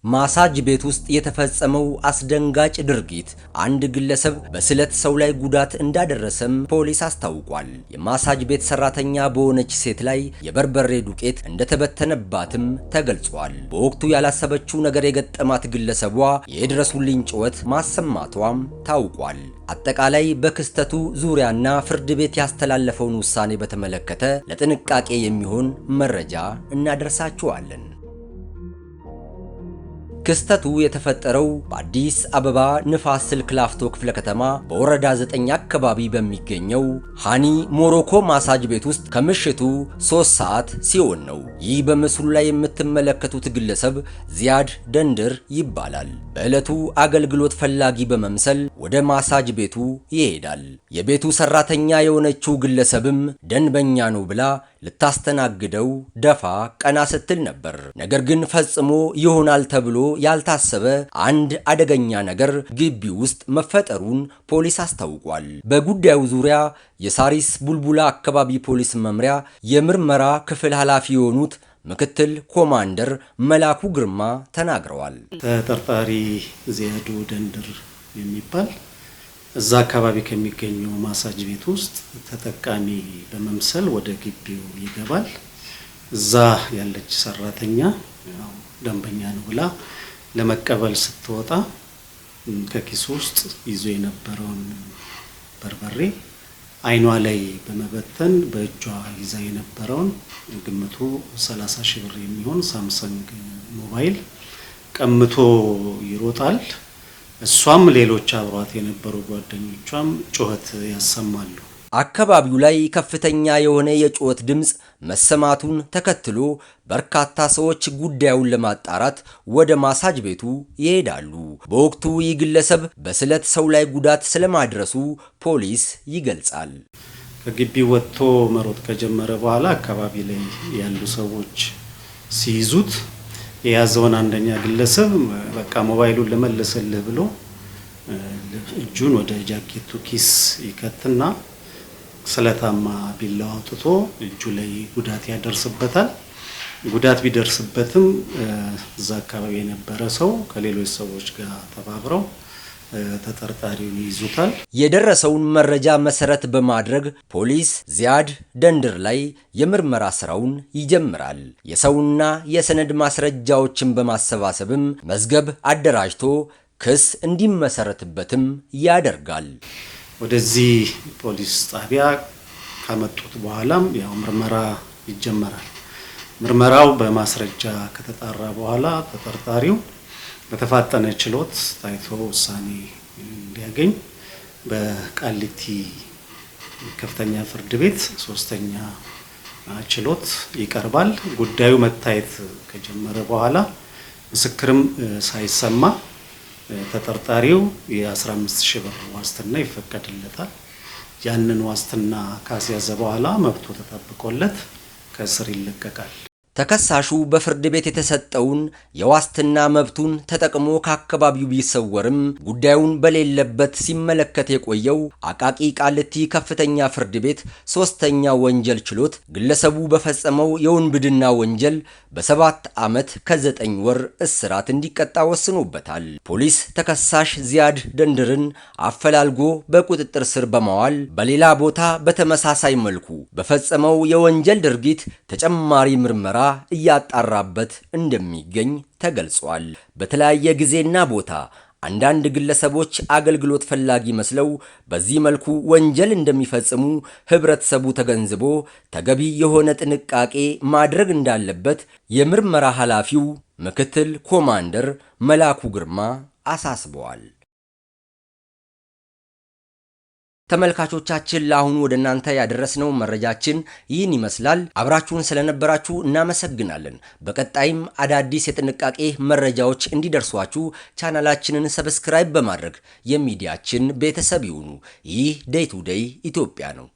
ማሳጅ ቤት ውስጥ የተፈጸመው አስደንጋጭ ድርጊት አንድ ግለሰብ በስለት ሰው ላይ ጉዳት እንዳደረሰም ፖሊስ አስታውቋል። የማሳጅ ቤት ሰራተኛ በሆነች ሴት ላይ የበርበሬ ዱቄት እንደተበተነባትም ተገልጿል። በወቅቱ ያላሰበችው ነገር የገጠማት ግለሰቧ የድረሱልኝ ጩኸት ማሰማቷም ታውቋል። አጠቃላይ በክስተቱ ዙሪያና ፍርድ ቤት ያስተላለፈውን ውሳኔ በተመለከተ ለጥንቃቄ የሚሆን መረጃ እናደርሳችኋለን። ክስተቱ የተፈጠረው በአዲስ አበባ ንፋስ ስልክ ላፍቶ ክፍለ ከተማ በወረዳ 9 አካባቢ በሚገኘው ሃኒ ሞሮኮ ማሳጅ ቤት ውስጥ ከምሽቱ 3 ሰዓት ሲሆን ነው። ይህ በምስሉ ላይ የምትመለከቱት ግለሰብ ዚያድ ደንድር ይባላል። በዕለቱ አገልግሎት ፈላጊ በመምሰል ወደ ማሳጅ ቤቱ ይሄዳል። የቤቱ ሰራተኛ የሆነችው ግለሰብም ደንበኛ ነው ብላ ልታስተናግደው ደፋ ቀና ስትል ነበር። ነገር ግን ፈጽሞ ይሆናል ተብሎ ያልታሰበ አንድ አደገኛ ነገር ግቢ ውስጥ መፈጠሩን ፖሊስ አስታውቋል። በጉዳዩ ዙሪያ የሳሪስ ቡልቡላ አካባቢ ፖሊስ መምሪያ የምርመራ ክፍል ኃላፊ የሆኑት ምክትል ኮማንደር መላኩ ግርማ ተናግረዋል። ተጠርጣሪ ዚያዱ ደንድር የሚባል እዛ አካባቢ ከሚገኘው ማሳጅ ቤት ውስጥ ተጠቃሚ በመምሰል ወደ ግቢው ይገባል። እዛ ያለች ሰራተኛ ደንበኛ ነው ብላ ለመቀበል ስትወጣ ከኪሱ ውስጥ ይዞ የነበረውን በርበሬ አይኗ ላይ በመበተን በእጇ ይዛ የነበረውን ግምቱ 30 ሺህ ብር የሚሆን ሳምሰንግ ሞባይል ቀምቶ ይሮጣል። እሷም ሌሎች አብሯት የነበሩ ጓደኞቿም ጩኸት ያሰማሉ። አካባቢው ላይ ከፍተኛ የሆነ የጩኸት ድምጽ መሰማቱን ተከትሎ በርካታ ሰዎች ጉዳዩን ለማጣራት ወደ ማሳጅ ቤቱ ይሄዳሉ። በወቅቱ ይህ ግለሰብ በስለት ሰው ላይ ጉዳት ስለማድረሱ ፖሊስ ይገልጻል። ከግቢው ወጥቶ መሮጥ ከጀመረ በኋላ አካባቢ ላይ ያሉ ሰዎች ሲይዙት የያዘውን አንደኛ ግለሰብ በቃ ሞባይሉን ለመለሰልህ ብሎ እጁን ወደ ጃኬቱ ኪስ ይከትና ስለታማ ቢላዋ አውጥቶ እጁ ላይ ጉዳት ያደርስበታል። ጉዳት ቢደርስበትም እዛ አካባቢ የነበረ ሰው ከሌሎች ሰዎች ጋር ተባብረው ተጠርጣሪውን ይይዙታል። የደረሰውን መረጃ መሰረት በማድረግ ፖሊስ ዚያድ ደንድር ላይ የምርመራ ስራውን ይጀምራል። የሰውና የሰነድ ማስረጃዎችን በማሰባሰብም መዝገብ አደራጅቶ ክስ እንዲመሰረትበትም ያደርጋል። ወደዚህ ፖሊስ ጣቢያ ካመጡት በኋላም ያው ምርመራ ይጀመራል። ምርመራው በማስረጃ ከተጣራ በኋላ ተጠርጣሪው በተፋጠነ ችሎት ታይቶ ውሳኔ እንዲያገኝ በቃሊቲ ከፍተኛ ፍርድ ቤት 3ኛ ችሎት ይቀርባል። ጉዳዩ መታየት ከጀመረ በኋላ ምስክርም ሳይሰማ ተጠርጣሪው የ15 ሺህ ብር ዋስትና ይፈቀድለታል። ያንን ዋስትና ካስያዘ በኋላ መብቱ ተጠብቆለት ከእስር ይለቀቃል። ተከሳሹ በፍርድ ቤት የተሰጠውን የዋስትና መብቱን ተጠቅሞ ከአካባቢው ቢሰወርም ጉዳዩን በሌለበት ሲመለከት የቆየው አቃቂ ቃሊቲ ከፍተኛ ፍርድ ቤት 3ኛ ወንጀል ችሎት ግለሰቡ በፈጸመው የውንብድና ወንጀል በ7 ዓመት ከ9 ወር እስራት እንዲቀጣ ወስኖበታል። ፖሊስ ተከሳሽ ዚያድ ደንድርን አፈላልጎ በቁጥጥር ስር በማዋል በሌላ ቦታ በተመሳሳይ መልኩ በፈጸመው የወንጀል ድርጊት ተጨማሪ ምርመራ እያጣራበት እንደሚገኝ ተገልጿል። በተለያየ ጊዜና ቦታ አንዳንድ ግለሰቦች አገልግሎት ፈላጊ መስለው በዚህ መልኩ ወንጀል እንደሚፈጽሙ ህብረተሰቡ ተገንዝቦ ተገቢ የሆነ ጥንቃቄ ማድረግ እንዳለበት የምርመራ ኃላፊው ምክትል ኮማንደር መላኩ ግርማ አሳስበዋል። ተመልካቾቻችን ለአሁኑ ወደ እናንተ ያደረስነው መረጃችን ይህን ይመስላል። አብራችሁን ስለነበራችሁ እናመሰግናለን። በቀጣይም አዳዲስ የጥንቃቄ መረጃዎች እንዲደርሷችሁ ቻናላችንን ሰብስክራይብ በማድረግ የሚዲያችን ቤተሰብ ይሁኑ። ይህ ዴይ ቱ ዴይ ኢትዮጵያ ነው።